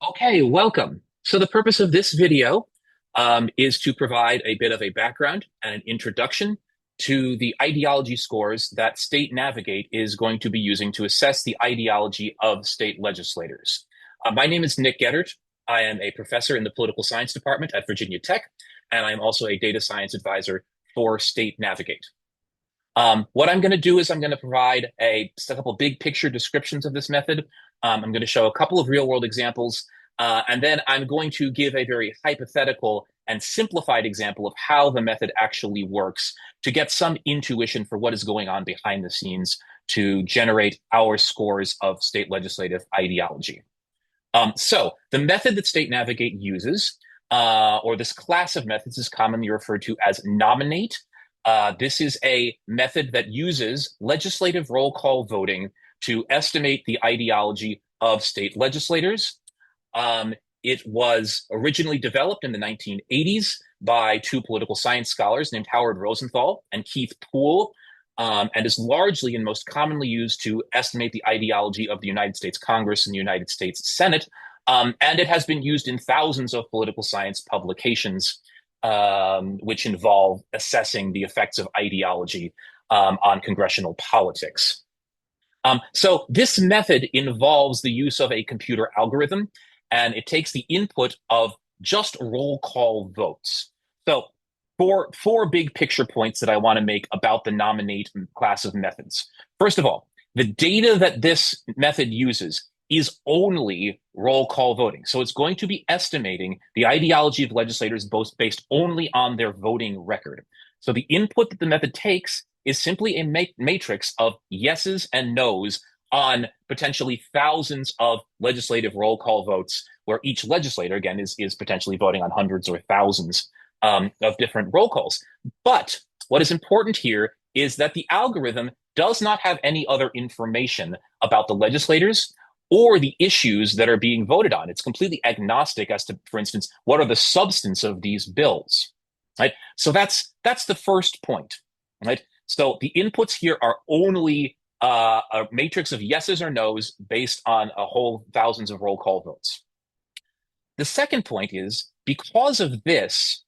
Okay, welcome. So the purpose of this video is to provide a bit of a background and an introduction to the ideology scores that State Navigate is going to be using to assess the ideology of state legislators. My name is Nick Goedert. I am a professor in the political science department at Virginia Tech, and I'm also a data science advisor for State Navigate. What I'm going to do is I'm going to provide just a couple big picture descriptions of this method. I'm going to show a couple of real world examples, and then I'm going to give a very hypothetical and simplified example of how the method actually works to get some intuition for what is going on behind the scenes to generate our scores of state legislative ideology. So the method that State Navigate uses, or this class of methods, is commonly referred to as nominate. This is a method that uses legislative roll call voting to estimate the ideology of state legislators. It was originally developed in the 1980s by two political science scholars named Howard Rosenthal and Keith Poole, and is largely and most commonly used to estimate the ideology of the United States Congress and the United States Senate. And it has been used in thousands of political science publications, which involve assessing the effects of ideology on congressional politics. So this method involves the use of a computer algorithm, and it takes the input of just roll call votes. So four big picture points that I want to make about the nominate class of methods. First of all, the data that this method uses is only roll call voting. So it's going to be estimating the ideology of legislators based only on their voting record. So the input that the method takes is simply a matrix of yeses and nos on potentially thousands of legislative roll call votes, where each legislator, again, is potentially voting on hundreds or thousands of different roll calls. But what is important here is that the algorithm does not have any other information about the legislators or the issues that are being voted on. It's completely agnostic as to, for instance, what are the substance of these bills, right? So that's the first point, right? So the inputs here are only a matrix of yeses or nos based on a whole thousands of roll call votes. The second point is, because of this,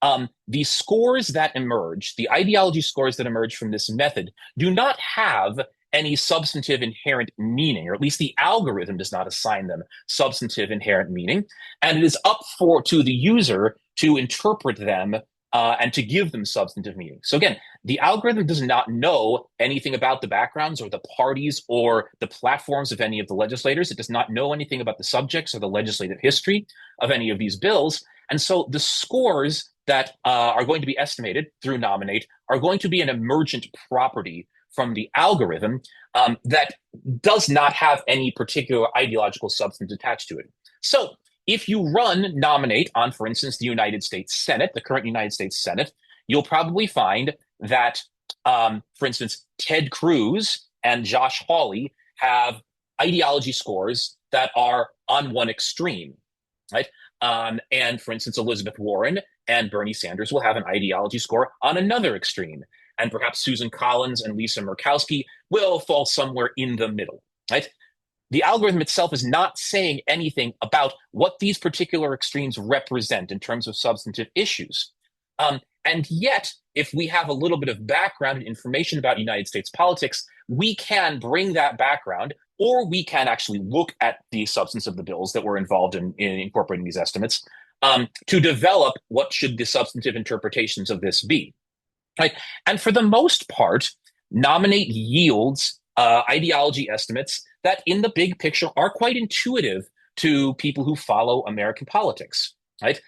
the scores that emerge, the ideology scores that emerge from this method, do not have any substantive inherent meaning, or at least the algorithm does not assign them substantive inherent meaning. And it is up to the user to interpret them and to give them substantive meaning. So again, the algorithm does not know anything about the backgrounds or the parties or the platforms of any of the legislators. It does not know anything about the subjects or the legislative history of any of these bills. And so the scores that are going to be estimated through Nominate are going to be an emergent property from the algorithm that does not have any particular ideological substance attached to it. So if you run Nominate on, for instance, the United States Senate, the current United States Senate, you'll probably find that, for instance, Ted Cruz and Josh Hawley have ideology scores that are on one extreme, right? And for instance, Elizabeth Warren and Bernie Sanders will have an ideology score on another extreme. And perhaps Susan Collins and Lisa Murkowski will fall somewhere in the middle, right? The algorithm itself is not saying anything about what these particular extremes represent in terms of substantive issues. And yet, if we have a little bit of background and information about United States politics, we can bring that background, or we can actually look at the substance of the bills that were involved in incorporating these estimates to develop what should the substantive interpretations of this be. Right? And for the most part, Nominate yields ideology estimates that in the big picture are quite intuitive to people who follow American politics, right?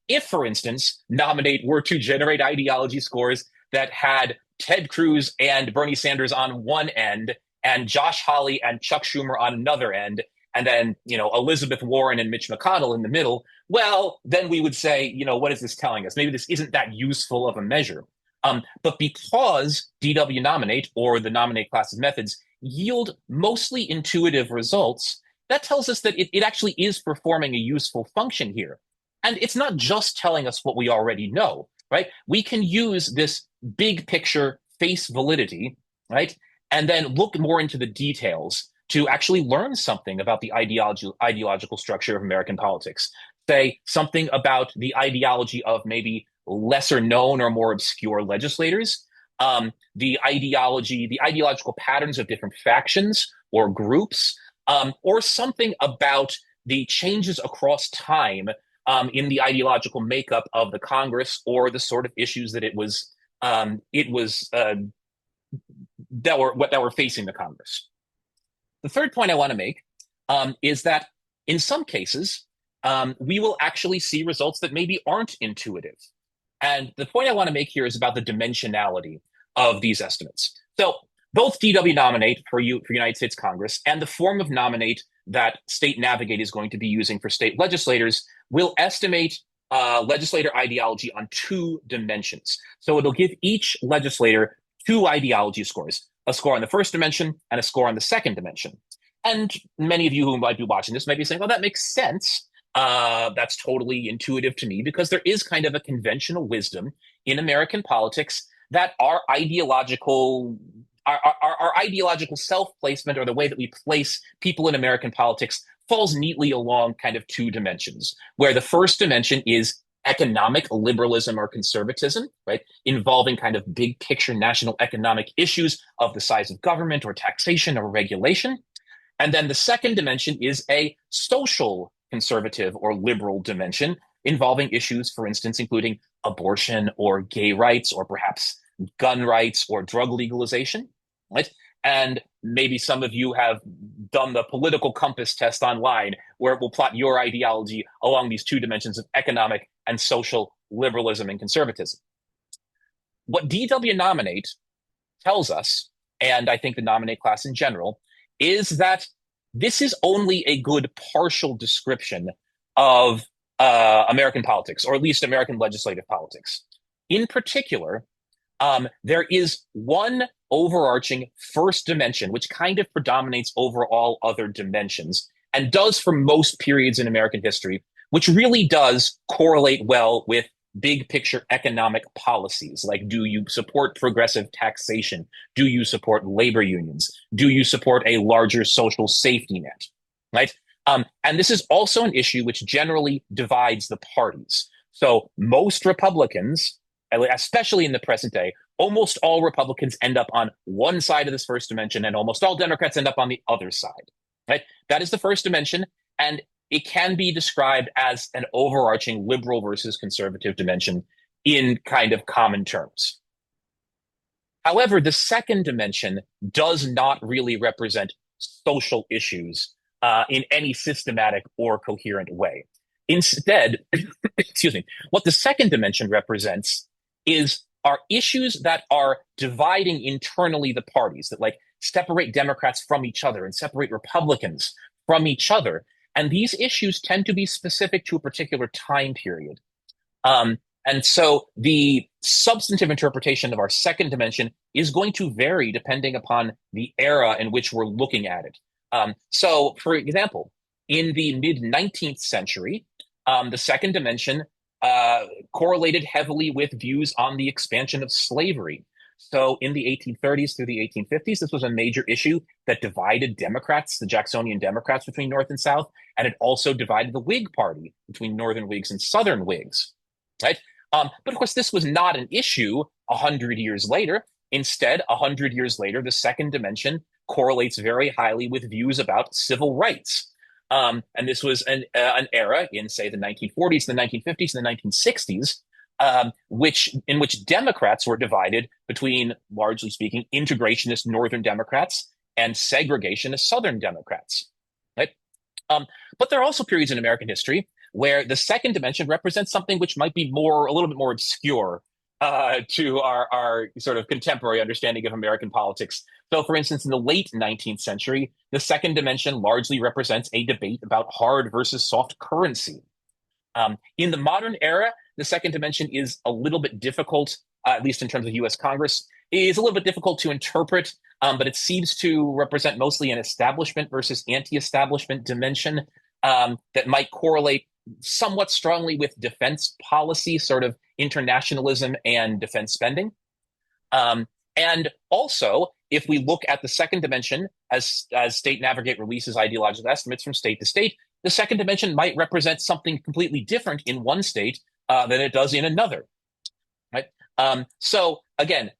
If, for instance, Nominate were to generate ideology scores that had Ted Cruz and Bernie Sanders on one end and Josh Hawley and Chuck Schumer on another end, and then, Elizabeth Warren and Mitch McConnell in the middle, well, then we would say, what is this telling us? Maybe this isn't that useful of a measure. But because W-NOMINATE, or the Nominate class of methods, yield mostly intuitive results, that tells us that it actually is performing a useful function here. And it's not just telling us what we already know, right? We can use this big picture face validity, right? And then look more into the details to actually learn something about the ideological structure of American politics. Say something about the ideology of maybe lesser known or more obscure legislators, the ideological patterns of different factions or groups, or something about the changes across time in the ideological makeup of the Congress or the sort of issues that it was that were facing the Congress. The third point I want to make is that in some cases we will actually see results that maybe aren't intuitive. And the point I want to make here is about the dimensionality of these estimates. So both DW-NOMINATE for United States Congress and the form of nominate that State Navigate is going to be using for state legislators will estimate legislator ideology on two dimensions. So it'll give each legislator two ideology scores, a score on the first dimension and a score on the second dimension. And many of you who might be watching this might be saying, well, that makes sense. That's totally intuitive to me because there is kind of a conventional wisdom in American politics that our ideological self-placement or the way that we place people in American politics falls neatly along kind of two dimensions, where the first dimension is economic liberalism or conservatism, right? Involving kind of big picture national economic issues of the size of government or taxation or regulation. And then the second dimension is a social conservative or liberal dimension involving issues, for instance, including abortion or gay rights or perhaps gun rights or drug legalization, right? And maybe some of you have done the political compass test online where it will plot your ideology along these two dimensions of economic and social liberalism and conservatism. What DW-NOMINATE tells us, and I think the nominate class in general, is that this is only a good partial description of American politics, or at least American legislative politics. In particular, there is one overarching first dimension, which kind of predominates over all other dimensions, and does for most periods in American history, which really does correlate well with big picture economic policies. Like, do you support progressive taxation? Do you support labor unions? Do you support a larger social safety net? Right? And this is also an issue which generally divides the parties. So most Republicans, especially in the present day, almost all Republicans end up on one side of this first dimension, and almost all Democrats end up on the other side. Right? That is the first dimension, and it can be described as an overarching liberal versus conservative dimension in kind of common terms. However, the second dimension does not really represent social issues in any systematic or coherent way. Instead, excuse me, what the second dimension represents are issues that are dividing internally the parties, that like separate Democrats from each other and separate Republicans from each other. And these issues tend to be specific to a particular time period. And so the substantive interpretation of our second dimension is going to vary depending upon the era in which we're looking at it. So, for example, in the mid-19th century, the second dimension correlated heavily with views on the expansion of slavery. So in the 1830s through the 1850s, this was a major issue that divided Democrats, the Jacksonian Democrats, between North and South, and it also divided the Whig Party between Northern Whigs and Southern Whigs, right? But of course, this was not an issue 100 years later. Instead, 100 years later, the second dimension correlates very highly with views about civil rights. And this was an era in, say, the 1940s, the 1950s, and the 1960s, in which Democrats were divided between, largely speaking, integrationist Northern Democrats and segregationist Southern Democrats. Right? But there are also periods in American history where the second dimension represents something which might be a little bit more obscure to our sort of contemporary understanding of American politics. So, for instance, in the late 19th century, the second dimension largely represents a debate about hard versus soft currency. In the modern era, the second dimension is a little bit difficult, at least in terms of U.S. Congress. It is a little bit difficult to interpret, but it seems to represent mostly an establishment versus anti-establishment dimension that might correlate somewhat strongly with defense policy, sort of internationalism and defense spending. And also, if we look at the second dimension as State Navigate releases ideological estimates from state to state, the second dimension might represent something completely different in one state than it does in another. Right? So again,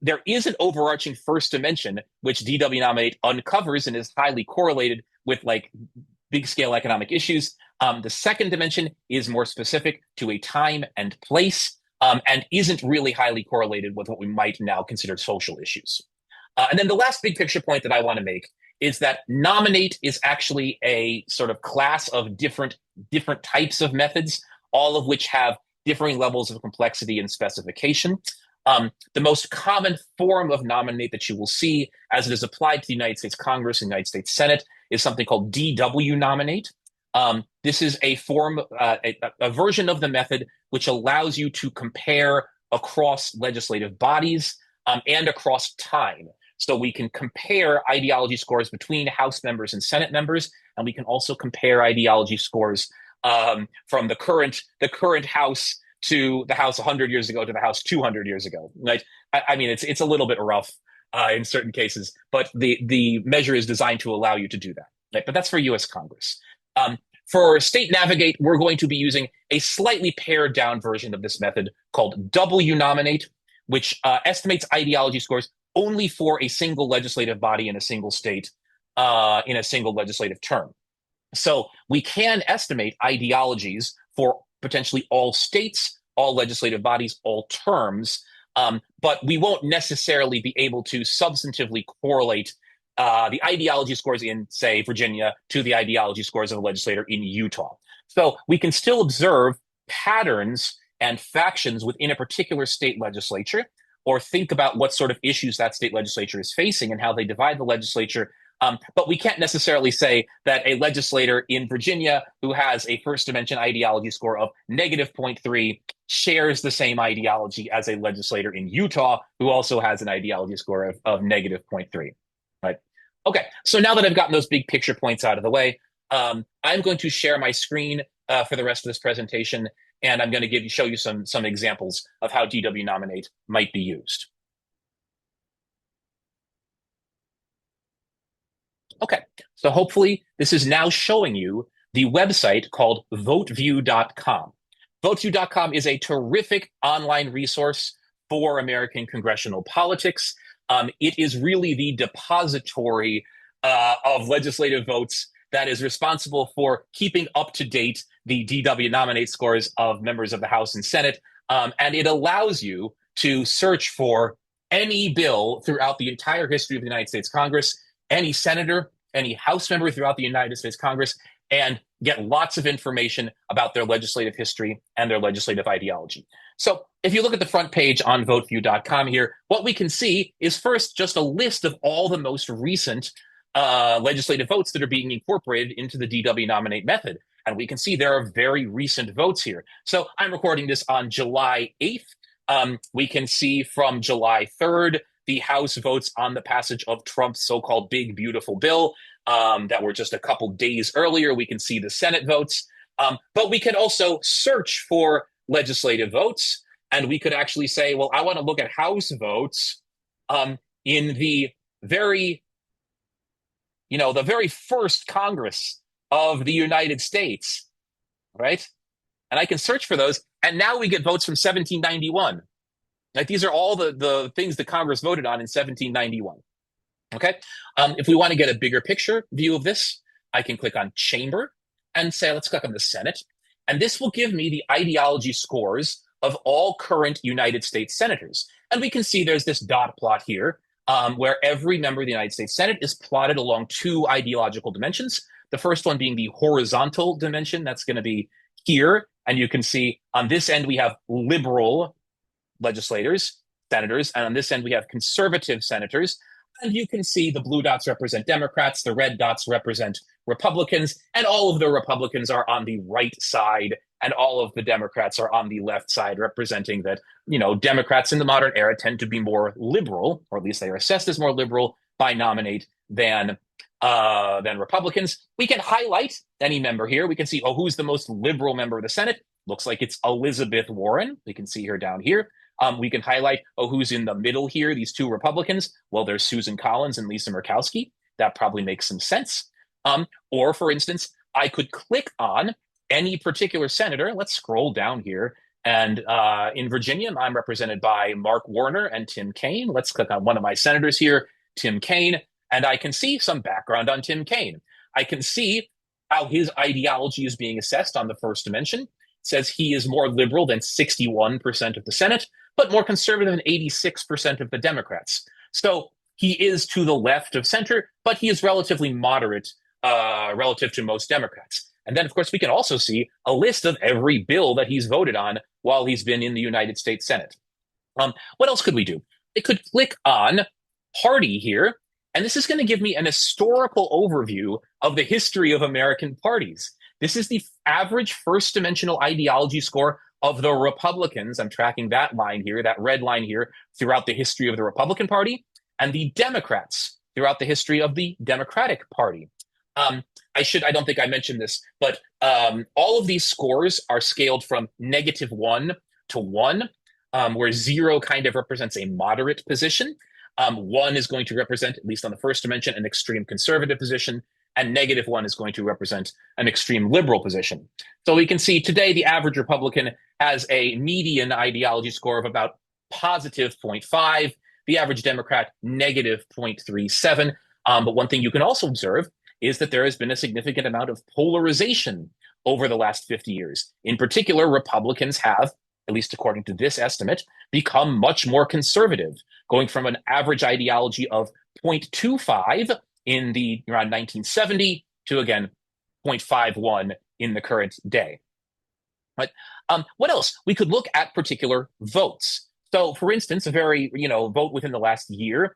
there is an overarching first dimension which DW-NOMINATE uncovers and is highly correlated with like big scale economic issues. The second dimension is more specific to a time and place and isn't really highly correlated with what we might now consider social issues. And then the last big picture point that I want to make is that nominate is actually a sort of class of different types of methods, all of which have differing levels of complexity and specification. The most common form of nominate that you will see as it is applied to the United States Congress and United States Senate is something called DW-NOMINATE. This is a form, a version of the method which allows you to compare across legislative bodies and across time. So we can compare ideology scores between House members and Senate members, and we can also compare ideology scores from the current House to the House 100 years ago to the House 200 years ago. Right? I mean, it's a little bit rough in certain cases, but the measure is designed to allow you to do that. Right? But that's for U.S. Congress. For State Navigate, we're going to be using a slightly pared down version of this method called W-NOMINATE, which estimates ideology scores only for a single legislative body in a single state in a single legislative term. So we can estimate ideologies for potentially all states, all legislative bodies, all terms, but we won't necessarily be able to substantively correlate the ideology scores in, say, Virginia to the ideology scores of a legislator in Utah. So we can still observe patterns and factions within a particular state legislature, or think about what sort of issues that state legislature is facing and how they divide the legislature. But we can't necessarily say that a legislator in Virginia who has a first dimension ideology score of -0.3 shares the same ideology as a legislator in Utah who also has an ideology score of -0.3. Right? Okay, so now that I've gotten those big picture points out of the way, I'm going to share my screen for the rest of this presentation, and I'm going to show you some examples of how DW-NOMINATE might be used. Okay, so hopefully this is now showing you the website called voteview.com. Voteview.com is a terrific online resource for American congressional politics. It is really the depository of legislative votes that is responsible for keeping up to date the DW-NOMINATE scores of members of the House and Senate. And it allows you to search for any bill throughout the entire history of the United States Congress, any senator, any House member throughout the United States Congress, and get lots of information about their legislative history and their legislative ideology. So if you look at the front page on voteview.com here, what we can see is first just a list of all the most recent legislative votes that are being incorporated into the DW-NOMINATE method. And we can see there are very recent votes here. So I'm recording this on July 8th. We can see from July 3rd, the House votes on the passage of Trump's so-called big, beautiful bill that were just a couple days earlier. We can see the Senate votes. But we can also search for legislative votes. And we could actually say, well, I want to look at House votes in the very first Congress of the United States, right? And I can search for those. And now we get votes from 1791. Like these are all the things that Congress voted on in 1791. Okay. If we want to get a bigger picture view of this, I can click on Chamber and say, let's click on the Senate. And this will give me the ideology scores of all current United States senators. And we can see there's this dot plot here where every member of the United States Senate is plotted along two ideological dimensions. The first one being the horizontal dimension. That's going to be here. And you can see on this end, we have liberal legislators, senators, and on this end, we have conservative senators. And you can see the blue dots represent Democrats, the red dots represent Republicans, and all of the Republicans are on the right side, and all of the Democrats are on the left side, representing that, Democrats in the modern era tend to be more liberal, or at least they are assessed as more liberal by nominate than Republicans. We can highlight any member here. We can see, who's the most liberal member of the Senate? Looks like it's Elizabeth Warren. We can see her down here. We can highlight, oh, who's in the middle here, these two Republicans. Well, there's Susan Collins and Lisa Murkowski. That probably makes some sense. Or, for instance, I could click on any particular senator. Let's scroll down here. And in Virginia, I'm represented by Mark Warner and Tim Kaine. Let's click on one of my senators here, Tim Kaine, and I can see some background on Tim Kaine. I can see how his ideology is being assessed on the first dimension. It says he is more liberal than 61% of the Senate, but more conservative than 86% of the Democrats. So he is to the left of center, but he is relatively moderate relative to most Democrats. And then, of course, we can also see a list of every bill that he's voted on while he's been in the United States Senate. What else could we do? I could click on party here, and this is going to give me an historical overview of the history of American parties. This is the average first dimensional ideology score of the Republicans. I'm tracking that line here, that red line here, throughout the history of the Republican Party, and the Democrats throughout the history of the Democratic Party. I don't think I mentioned this, but all of these scores are scaled from -1 to 1, where 0 kind of represents a moderate position. 1 is going to represent, at least on the first dimension, an extreme conservative position, and -1 is going to represent an extreme liberal position. So we can see today the average Republican has a median ideology score of about +0.5, the average Democrat -0.37. But one thing you can also observe is that there has been a significant amount of polarization over the last 50 years. In particular, Republicans have, at least according to this estimate, become much more conservative, going from an average ideology of 0.25 in the around 1970 to, again, 0.51 in the current day. But what else? We could look at particular votes. So, for instance, a very, vote within the last year.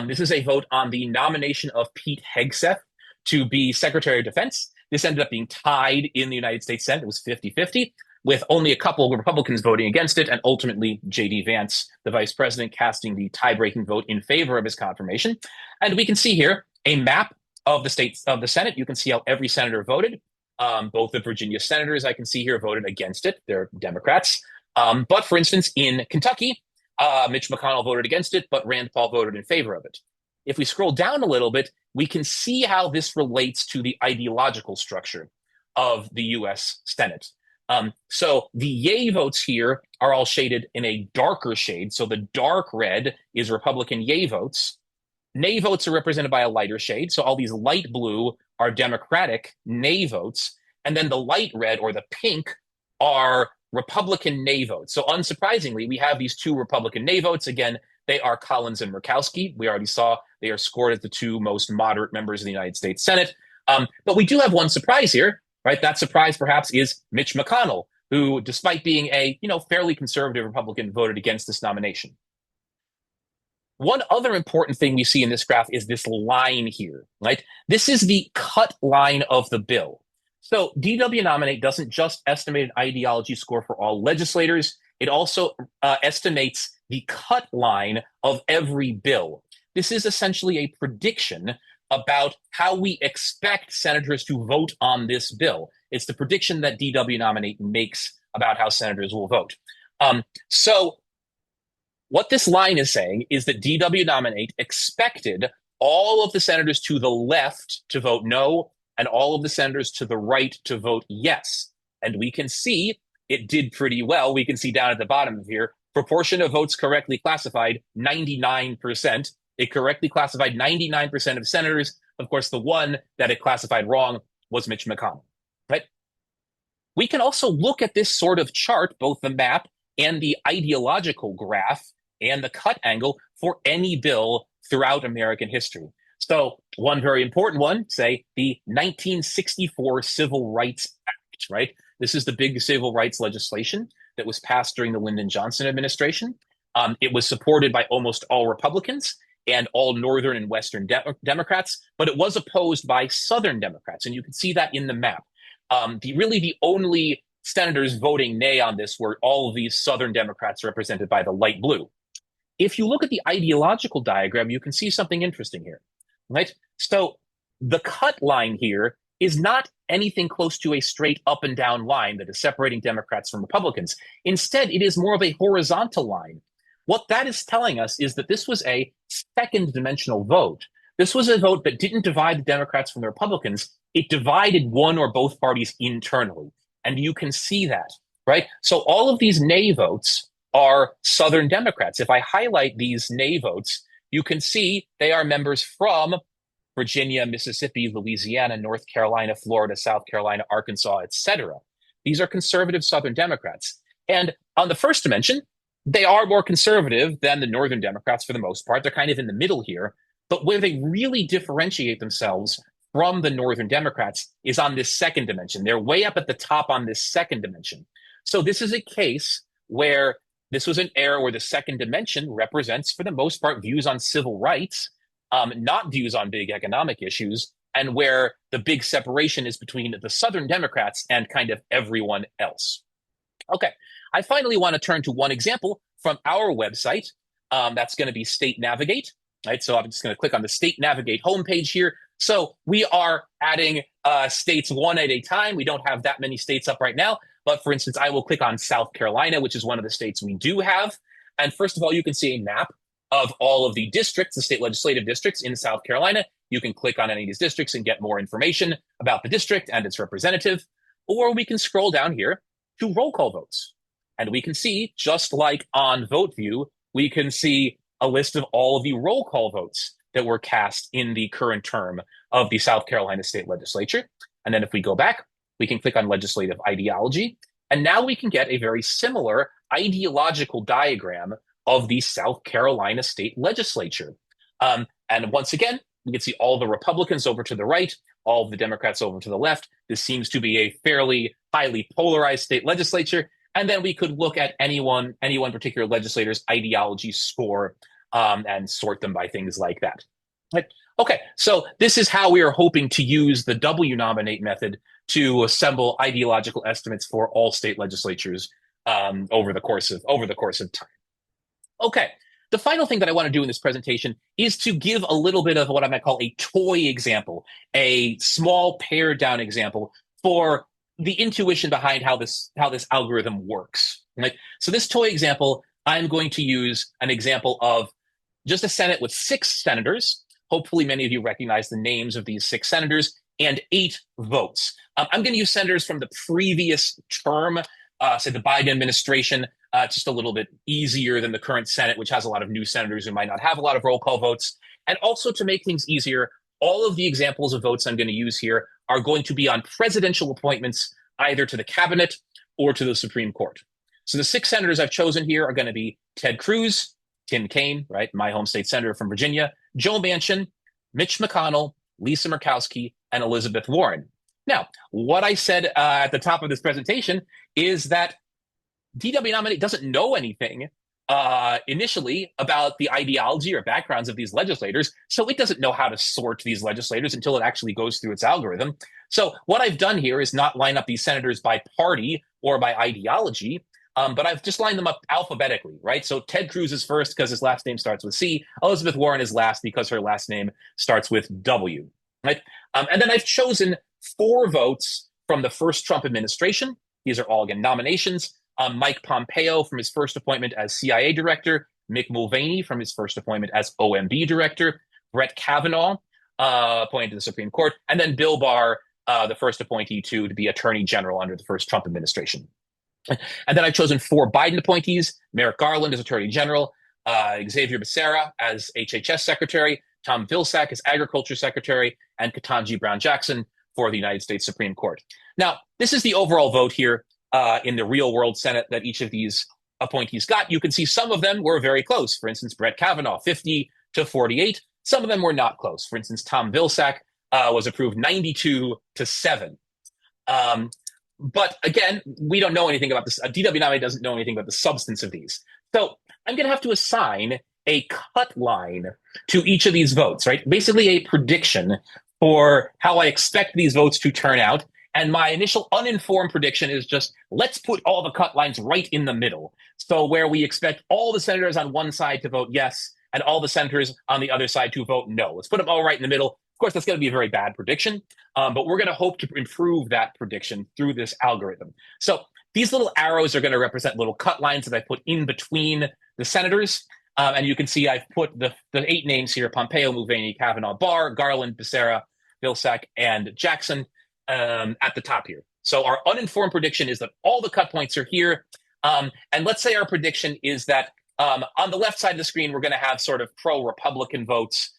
This is a vote on the nomination of Pete Hegseth to be Secretary of Defense. This ended up being tied in the United States Senate. It was 50-50, with only a couple of Republicans voting against it, and ultimately J.D. Vance, the vice president, casting the tie-breaking vote in favor of his confirmation. And we can see here a map of the states of the Senate. You can see how every senator voted. Both the Virginia senators I can see here voted against it. They're Democrats. But for instance, in Kentucky, Mitch McConnell voted against it, but Rand Paul voted in favor of it. If we scroll down a little bit, we can see how this relates to the ideological structure of the U.S. Senate. So the yay votes here are all shaded in a darker shade. So the dark red is Republican yay votes. Nay votes are represented by a lighter shade. So all these light blue are Democratic nay votes. And then the light red or the pink are Republican nay votes. So unsurprisingly, we have these two Republican nay votes. Again, they are Collins and Murkowski. We already saw they are scored as the two most moderate members of the United States Senate. But we do have one surprise here, right? That surprise perhaps is Mitch McConnell, who, despite being a fairly conservative Republican, voted against this nomination. One other important thing we see in this graph is this line here, right? This is the cut line of the bill. So W-NOMINATE doesn't just estimate an ideology score for all legislators. It also estimates the cut line of every bill. This is essentially a prediction about how we expect senators to vote on this bill. It's the prediction that W-NOMINATE makes about how senators will vote. So what this line is saying is that W-NOMINATE expected all of the senators to the left to vote no, and all of the senators to the right to vote yes. And we can see it did pretty well. We can see down at the bottom of here, proportion of votes correctly classified, 99%. It correctly classified 99% of senators. Of course, the one that it classified wrong was Mitch McConnell, right? We can also look at this sort of chart, both the map and the ideological graph and the cut angle for any bill throughout American history. So one very important one, say the 1964 Civil Rights Act, right? This is the big civil rights legislation that was passed during the Lyndon Johnson administration. It was supported by almost all Republicans and all Northern and Western Democrats, but it was opposed by Southern Democrats. And you can see that in the map. The only senators voting nay on this were all of these Southern Democrats represented by the light blue. If you look at the ideological diagram, you can see something interesting here, right? So the cut line here is not anything close to a straight up and down line that is separating Democrats from Republicans. Instead, it is more of a horizontal line. What that is telling us is that this was a second dimensional vote. This was a vote that didn't divide the Democrats from the Republicans. It divided one or both parties internally. And you can see that, right? So all of these nay votes are Southern Democrats. If I highlight these nay votes, you can see they are members from Virginia, Mississippi, Louisiana, North Carolina, Florida, South Carolina, Arkansas, etc. These are conservative Southern Democrats. And on the first dimension, they are more conservative than the Northern Democrats for the most part. They're kind of in the middle here. But where they really differentiate themselves from the Northern Democrats is on this second dimension. They're way up at the top on this second dimension. So this is a case where this was an era where the second dimension represents, for the most part, views on civil rights, not views on big economic issues, and where the big separation is between the Southern Democrats and kind of everyone else. Okay, I finally want to turn to one example from our website. That's going to be State Navigate. Right, so I'm just going to click on the State Navigate homepage here. So we are adding states one at a time. We don't have that many states up right now. But for instance, I will click on South Carolina, which is one of the states we do have. And first of all, you can see a map of all of the districts, the state legislative districts in South Carolina. You can click on any of these districts and get more information about the district and its representative. Or we can scroll down here to roll call votes. And we can see, just like on Vote View, we can see a list of all of the roll call votes that were cast in the current term of the South Carolina State Legislature. And then if we go back, we can click on legislative ideology. And now we can get a very similar ideological diagram of the South Carolina State Legislature. And once again, we can see all the Republicans over to the right, all of the Democrats over to the left. This seems to be a fairly highly polarized state legislature. And then we could look at any one particular legislator's ideology score and sort them by things like that. Right. Okay, so this is how we are hoping to use the W-NOMINATE method to assemble ideological estimates for all state legislatures over the course of time. Okay, the final thing that I want to do in this presentation is to give a little bit of what I might call a toy example, a small pared down example for the intuition behind how this algorithm works. Right? So this toy example, I'm going to use an example of just a Senate with 6 senators. Hopefully many of you recognize the names of these 6 senators, and 8 votes. I'm going to use senators from the previous term, say the Biden administration, just a little bit easier than the current Senate, which has a lot of new senators who might not have a lot of roll call votes. And also to make things easier, all of the examples of votes I'm going to use here are going to be on presidential appointments, either to the cabinet or to the Supreme Court. So the 6 senators I've chosen here are going to be Ted Cruz, Tim Kaine, right, my home state senator from Virginia, Joe Manchin, Mitch McConnell, Lisa Murkowski, and Elizabeth Warren. Now, what I said at the top of this presentation is that W-NOMINATE doesn't know anything initially about the ideology or backgrounds of these legislators, so it doesn't know how to sort these legislators until it actually goes through its algorithm. So what I've done here is not line up these senators by party or by ideology, but I've just lined them up alphabetically, right? So Ted Cruz is first because his last name starts with C. Elizabeth Warren is last because her last name starts with W, right? And then I've chosen 4 votes from the first Trump administration. These are all, again, nominations. Mike Pompeo from his first appointment as CIA director, Mick Mulvaney from his first appointment as OMB director, Brett Kavanaugh appointed to the Supreme Court, and then Bill Barr, the first appointee to be Attorney General under the first Trump administration. And then I've chosen 4 Biden appointees: Merrick Garland as Attorney General, Xavier Becerra as HHS Secretary, Tom Vilsack as Agriculture Secretary, and Ketanji Brown Jackson for the United States Supreme Court. Now, this is the overall vote here in the real world Senate that each of these appointees got. You can see some of them were very close. For instance, Brett Kavanaugh, 50 to 48. Some of them were not close. For instance, Tom Vilsack was approved 92 to 7. But again, we don't know anything about this. W-NOMINATE doesn't know anything about the substance of these. So I'm going to have to assign a cut line to each of these votes, right? Basically a prediction for how I expect these votes to turn out. And my initial uninformed prediction is just, let's put all the cut lines right in the middle. So where we expect all the senators on one side to vote yes, and all the senators on the other side to vote no. Let's put them all right in the middle. course, that's going to be a very bad prediction, but we're going to hope to improve that prediction through this algorithm. So these little arrows are going to represent little cut lines that I put in between the senators. And you can see I've put the 8 names here: Pompeo, Mulvaney, Kavanaugh, Barr, Garland, Becerra, Vilsack, and Jackson at the top here. So our uninformed prediction is that all the cut points are here. And let's say our prediction is that on the left side of the screen, we're going to have sort of pro-Republican votes.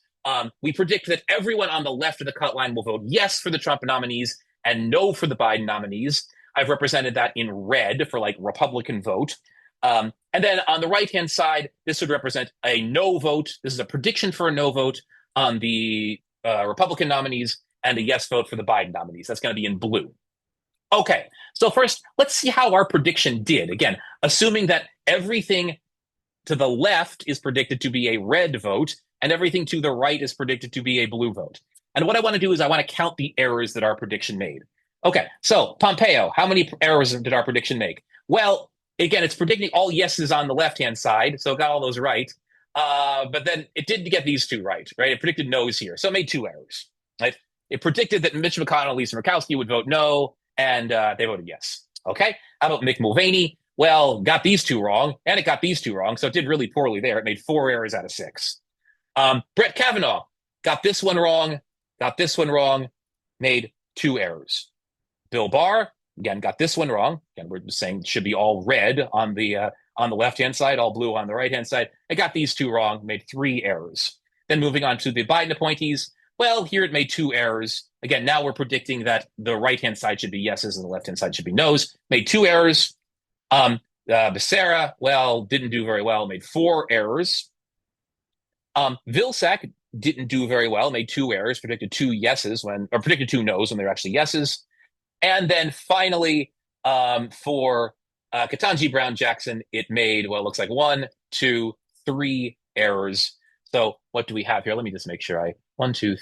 We predict that everyone on the left of the cut line will vote yes for the Trump nominees and no for the Biden nominees. I've represented that in red for like Republican vote. And then on the right-hand side, this would represent a no vote. This is a prediction for a no vote on the Republican nominees and a yes vote for the Biden nominees. That's going to be in blue. Okay, so first, let's see how our prediction did. Again, assuming that everything to the left is predicted to be a red vote and everything to the right is predicted to be a blue vote. And what I want to do is I want to count the errors that our prediction made. Okay, so Pompeo, how many errors did our prediction make? Well, again, it's predicting all yeses on the left-hand side, so it got all those right. But then it didn't get these 2 right? It predicted no's here, so it made 2 errors, right? It predicted that Mitch McConnell, Lisa Murkowski would vote no, and they voted yes. Okay, how about Mick Mulvaney? Well, got these 2 wrong, and it got these 2 wrong, so it did really poorly there. It made 4 errors out of 6. Brett Kavanaugh got this one wrong, made 2 errors. Bill Barr, again, got this one wrong. Again, we're just saying it should be all red on the left-hand side, all blue on the right-hand side. It got these 2 wrong, made 3 errors. Then moving on to the Biden appointees, well, here it made 2 errors. Again, now we're predicting that the right-hand side should be yeses and the left-hand side should be no's. Made 2 errors. Becerra, well, didn't do very well. Made 4 errors. Vilsack didn't do very well. Made 2 errors. Predicted 2 yeses or predicted 2 no's when they're actually yeses. And then finally, for Ketanji Brown Jackson, it made, well, it looks like 1, 2, 3 errors. So what do we have here? Let me just make sure we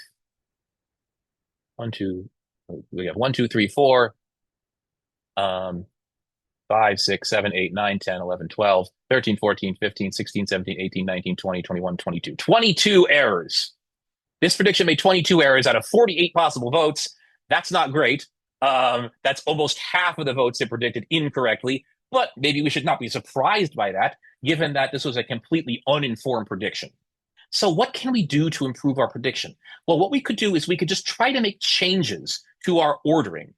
have 1, 2, 3, 4, 5, 6, 7, 8, 9, 10, 11, 12, 13, 14, 15, 16, 17, 18, 19, 20, 21, 22. 22 errors. This prediction made 22 errors out of 48 possible votes. That's not great. That's almost half of the votes it predicted incorrectly, but maybe we should not be surprised by that, given that this was a completely uninformed prediction. So what can we do to improve our prediction? Well, what we could do is we could just try to make changes to our ordering.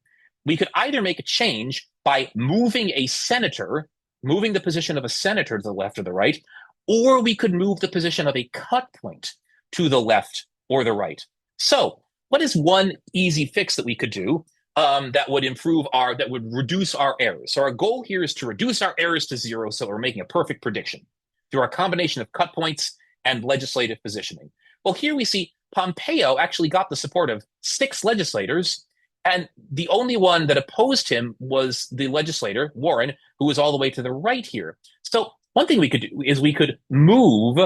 We could either make a change by moving the position of a senator to the left or the right, or we could move the position of a cut point to the left or the right. So what is one easy fix that we could do that would reduce our errors? So our goal here is to reduce our errors to 0 so we're making a perfect prediction through our combination of cut points and legislative positioning. Well, here we see Pompeo actually got the support of 6 legislators, and the only one that opposed him was the legislator, Warren, who was all the way to the right here. So one thing we could do is we could move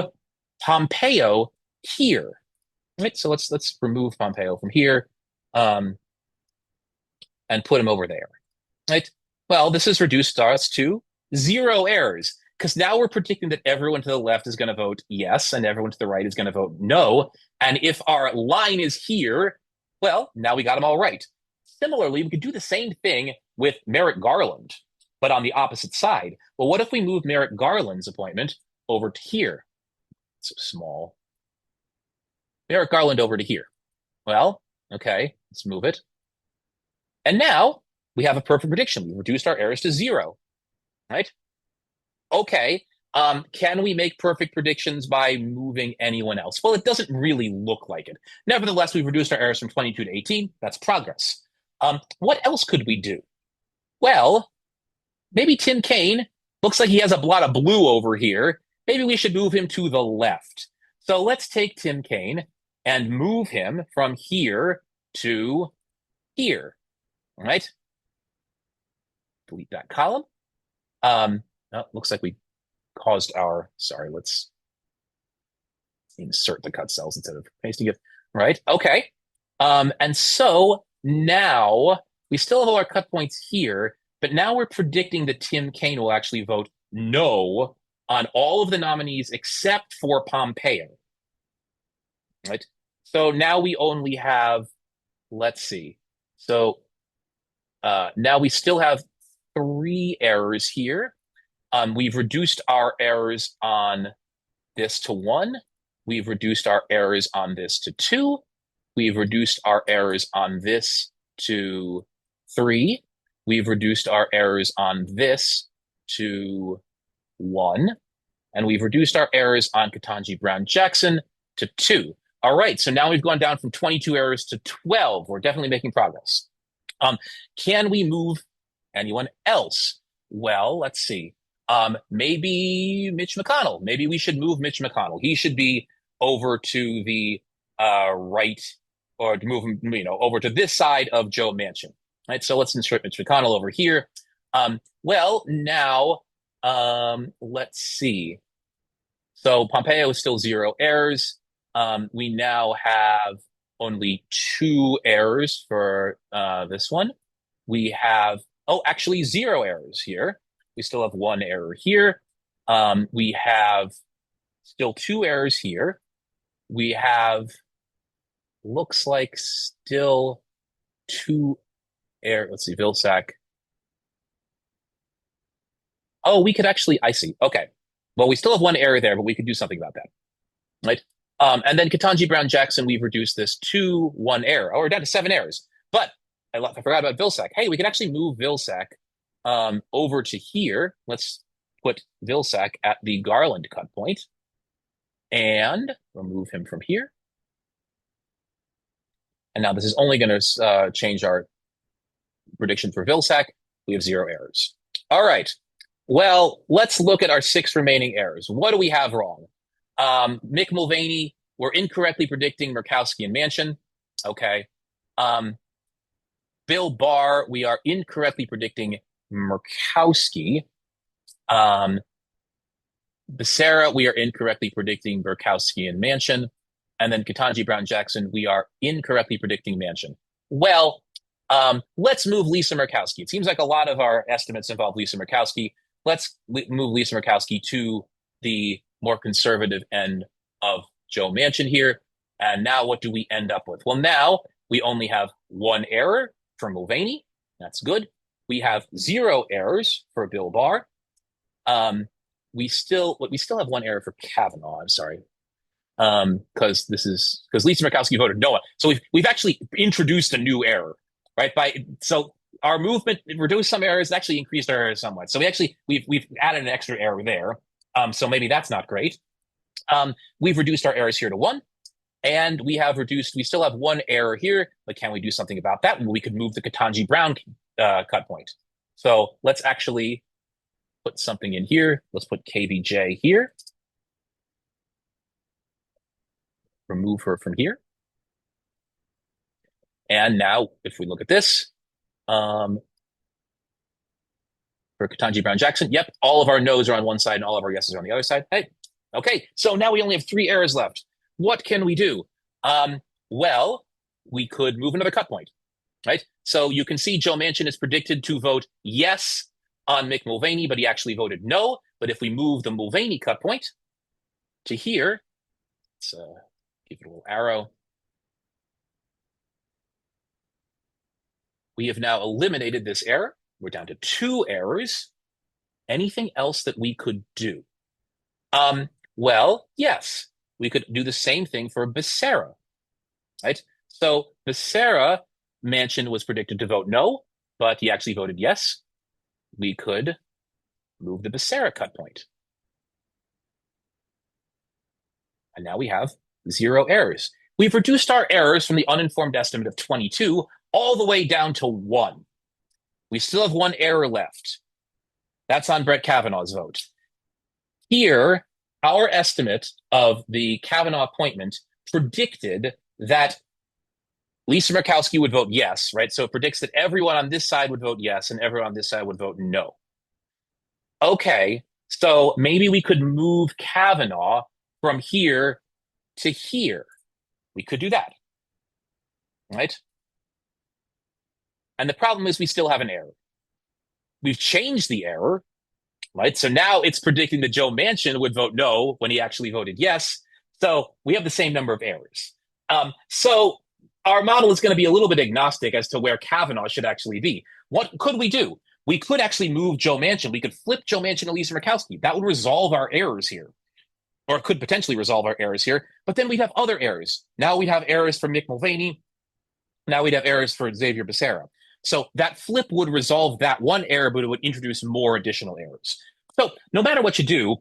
Pompeo here. Right? So let's remove Pompeo from here and put him over there. Right? Well, this has reduced us to 0 errors, because now we're predicting that everyone to the left is going to vote yes and everyone to the right is going to vote no. And if our line is here, well, now we got them all right. Similarly, we could do the same thing with Merrick Garland, but on the opposite side. Well, what if we move Merrick Garland's appointment over to here? It's so small. Merrick Garland over to here. Well, okay, let's move it. And now we have a perfect prediction. We've reduced our errors to 0, right? Okay, can we make perfect predictions by moving anyone else? Well, it doesn't really look like it. Nevertheless, we've reduced our errors from 22 to 18. That's progress. What else could we do? Well, maybe Tim Kaine. Looks like he has a lot of blue over here. Maybe we should move him to the left. So let's take Tim Kaine and move him from here to here. All right. Delete that column. Oh, looks like we caused sorry, let's insert the cut cells instead of pasting it. Right, okay. And so now we still have all our cut points here, but now we're predicting that Tim Kaine will actually vote no on all of the nominees except for Pompeo. Right? So now we only have, let's see. So now we still have three errors here. We've reduced our errors on this to one. We've reduced our errors on this to two. We've reduced our errors on this to three. We've reduced our errors on this to one. And we've reduced our errors on Ketanji Brown Jackson to two. All right, so now we've gone down from 22 errors to 12. We're definitely making progress. Can we move anyone else? Well, let's see. Maybe Mitch McConnell. Maybe we should move Mitch McConnell. He should be over to the right, or to move him, over to this side of Joe Manchin. Right. So let's insert Mitch McConnell over here. Well, now let's see. So Pompeo is still 0 errors. We now have only 2 errors for this one. We have, actually 0 errors here. We still have 1 error here. We have still 2 errors here. We have, looks like still 2 errors. Let's see, Vilsack. Oh, we could actually, I see. Okay. Well, we still have 1 error there, but we could do something about that. Right? And then Ketanji Brown Jackson, we've reduced this to 1 error. Oh, we're down to 7 errors. But I forgot about Vilsack. Hey, we could actually move Vilsack over to here. Let's put Vilsack at the Garland cut point and remove him from here. And now this is only going to change our prediction for Vilsack. We have 0 errors. All right. Well, let's look at our 6 remaining errors. What do we have wrong? Mick Mulvaney, we're incorrectly predicting Murkowski and Manchin. Okay. Bill Barr, we are incorrectly predicting Murkowski. Becerra, we are incorrectly predicting Murkowski and Manchin. And then Ketanji Brown Jackson, we are incorrectly predicting Manchin. Well, let's move Lisa Murkowski. It seems like a lot of our estimates involve Lisa Murkowski. Let's move Lisa Murkowski to the more conservative end of Joe Manchin here. And now what do we end up with? Well, now we only have 1 error for Mulvaney. That's good. We have 0 errors for Bill Barr. We still have 1 error for Kavanaugh. I'm sorry. Because Lisa Murkowski voted no. So we've actually introduced a new error, right? So our movement reduced some errors, actually increased our errors somewhat. So we've added an extra error there. So maybe that's not great. We've reduced our errors here to 1, and we still have 1 error here, but can we do something about that? We could move the Ketanji Brown cut point. So let's actually put something in here. Let's put KBJ here. Remove her from here. And now, if we look at this, for Ketanji Brown Jackson, yep, all of our no's are on one side and all of our yeses are on the other side. Hey, okay, so now we only have 3 errors left. What can we do? Well, we could move another cut point, right? So you can see Joe Manchin is predicted to vote yes on Mick Mulvaney, but he actually voted no. But if we move the Mulvaney cut point to here, let's give it a little arrow. We have now eliminated this error. We're down to 2 errors. Anything else that we could do? Well, yes, we could do the same thing for Becerra, right? So Becerra, Manchin was predicted to vote no, but he actually voted yes. We could move the Becerra cut point. And now we have 0 errors. We've reduced our errors from the uninformed estimate of 22 all the way down to 1. We still have 1 error left. That's on Brett Kavanaugh's vote. Here, our estimate of the Kavanaugh appointment predicted that Lisa Murkowski would vote yes, right? So it predicts that everyone on this side would vote yes and everyone on this side would vote no. Okay, so maybe we could move Kavanaugh from here to here. We could do that, right? And the problem is we still have an error. We've changed the error, right? So now it's predicting that Joe Manchin would vote no when he actually voted yes. So we have the same number of errors. So our model is going to be a little bit agnostic as to where Kavanaugh should actually be. What could we do? We could actually move Joe Manchin. We could flip Joe Manchin to Lisa Murkowski. That would resolve our errors here, or it could potentially resolve our errors here. But then we'd have other errors. Now we'd have errors for Mick Mulvaney. Now we'd have errors for Xavier Becerra. So that flip would resolve that one error, but it would introduce more additional errors. So no matter what you do,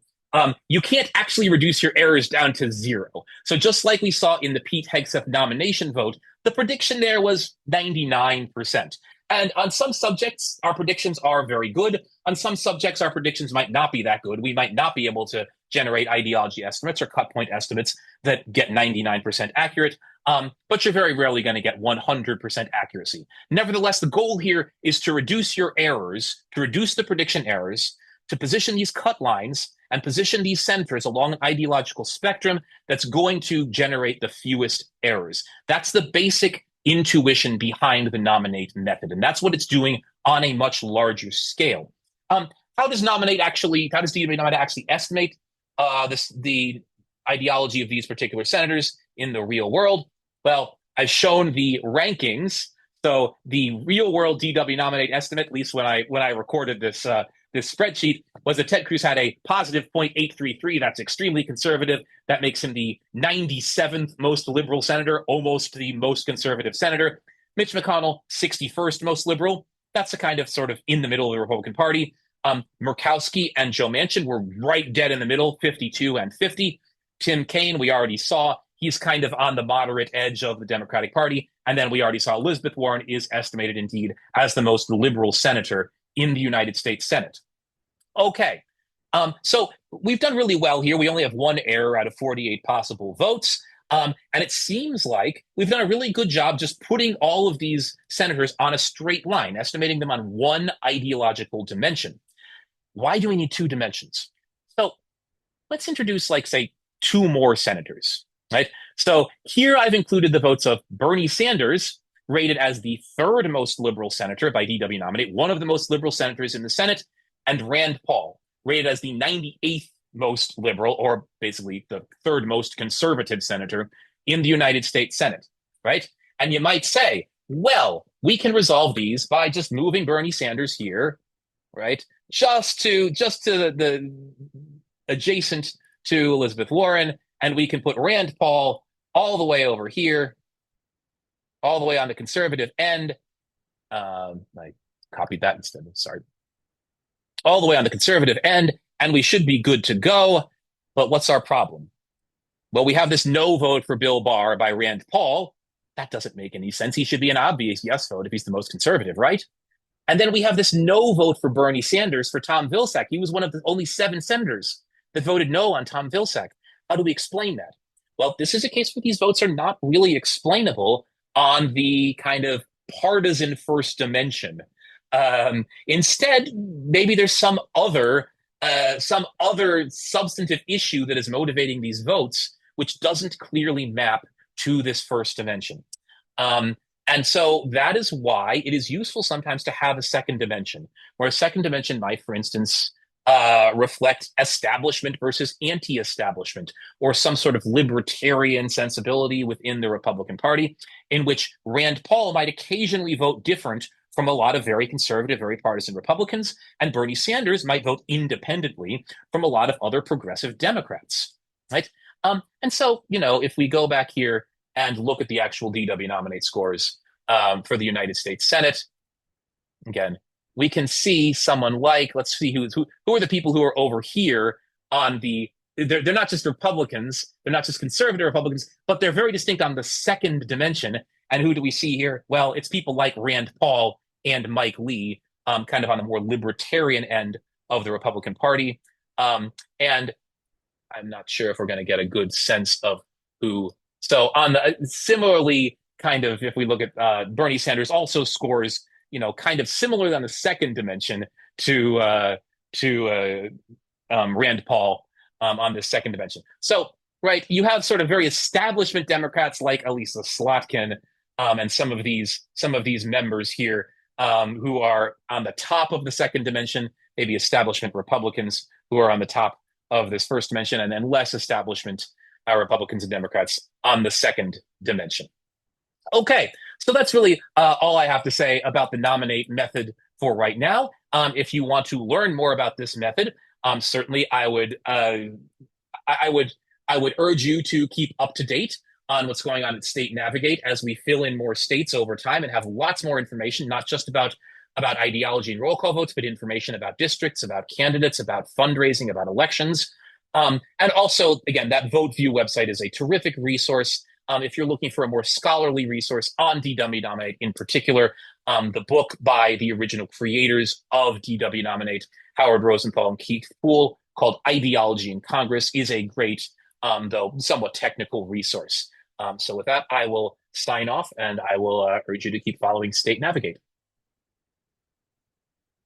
you can't actually reduce your errors down to zero. So just like we saw in the Pete Hegseth nomination vote, the prediction there was 99%. And on some subjects, our predictions are very good. On some subjects, our predictions might not be that good. We might not be able to generate ideology estimates or cut point estimates that get 99% accurate. But you're very rarely going to get 100% accuracy. Nevertheless, the goal here is to reduce your errors, to reduce the prediction errors, to position these cut lines and position these centers along an ideological spectrum that's going to generate the fewest errors. That's the basic intuition behind the nominate method, and that's what it's doing on a much larger scale. How does D-Nominate actually estimate the ideology of these particular senators in the real world? Well, I've shown the rankings. So the real world DW-Nominate estimate, at least when I recorded this spreadsheet, was that Ted Cruz had a positive 0.833. That's extremely conservative. That makes him the 97th most liberal senator, almost the most conservative senator. Mitch McConnell, 61st most liberal. That's a kind of sort of in the middle of the Republican Party. Murkowski and Joe Manchin were right dead in the middle, 52 and 50. Tim Kaine, we already saw, he's kind of on the moderate edge of the Democratic Party. And then we already saw Elizabeth Warren is estimated indeed as the most liberal senator in the United States Senate. Okay, so we've done really well here. We only have one error out of 48 possible votes. And it seems like we've done a really good job just putting all of these senators on a straight line, estimating them on one ideological dimension. Why do we need two dimensions? So let's introduce, like, say, two more senators, right? So here I've included the votes of Bernie Sanders, rated as the third most liberal senator by DW-Nominate, one of the most liberal senators in the Senate, and Rand Paul, rated as the 98th most liberal, or basically the third most conservative senator in the United States Senate, right? And you might say, well, we can resolve these by just moving Bernie Sanders here, right? Just to the adjacent to Elizabeth Warren, and we can put Rand Paul all the way over here, all the way on the conservative end. I copied that instead of, sorry. All the way on the conservative end, and we should be good to go. But what's our problem? Well, we have this no vote for Bill Barr by Rand Paul. That doesn't make any sense. He should be an obvious yes vote if he's the most conservative, right? And then we have this no vote for Bernie Sanders for Tom Vilsack. He was one of the only 7 senators that voted no on Tom Vilsack. How do we explain that? Well, this is a case where these votes are not really explainable on the kind of partisan first dimension. Instead, maybe there's some other substantive issue that is motivating these votes, which doesn't clearly map to this first dimension. And so that is why it is useful sometimes to have a second dimension, where a second dimension might, for instance, reflect establishment versus anti-establishment, or some sort of libertarian sensibility within the Republican Party, in which Rand Paul might occasionally vote different from a lot of very conservative, very partisan Republicans, and Bernie Sanders might vote independently from a lot of other progressive Democrats, right? And so, if we go back here and look at the actual DW-Nominate scores for the United States Senate, again, we can see someone like, let's see who are the people who are over here on the, they're not just Republicans, they're not just conservative Republicans, but they're very distinct on the second dimension. And who do we see here? Well, it's people like Rand Paul and Mike Lee, kind of on the more libertarian end of the Republican Party. And I'm not sure if we're going to get a good sense of who. So on the similarly, kind of, if we look at Bernie Sanders also scores, kind of similar on the second dimension to Rand Paul on the second dimension. So, right, you have sort of very establishment Democrats like Elisa Slotkin and some of these members here who are on the top of the second dimension, maybe establishment Republicans who are on the top of this first dimension, and then less establishment Republicans and Democrats on the second dimension. Okay, so that's really all I have to say about the nominate method for right now. If you want to learn more about this method, certainly I would I would urge you to keep up to date on what's going on at State Navigate as we fill in more states over time and have lots more information, not just about ideology and roll call votes, but information about districts, about candidates, about fundraising, about elections. And also, again, that VoteView website is a terrific resource. If you're looking for a more scholarly resource on DW-Nominate in particular, the book by the original creators of DW-Nominate, Howard Rosenthal and Keith Poole, called Ideology in Congress, is a great, though somewhat technical resource. So with that, I will sign off and I will urge you to keep following State Navigate.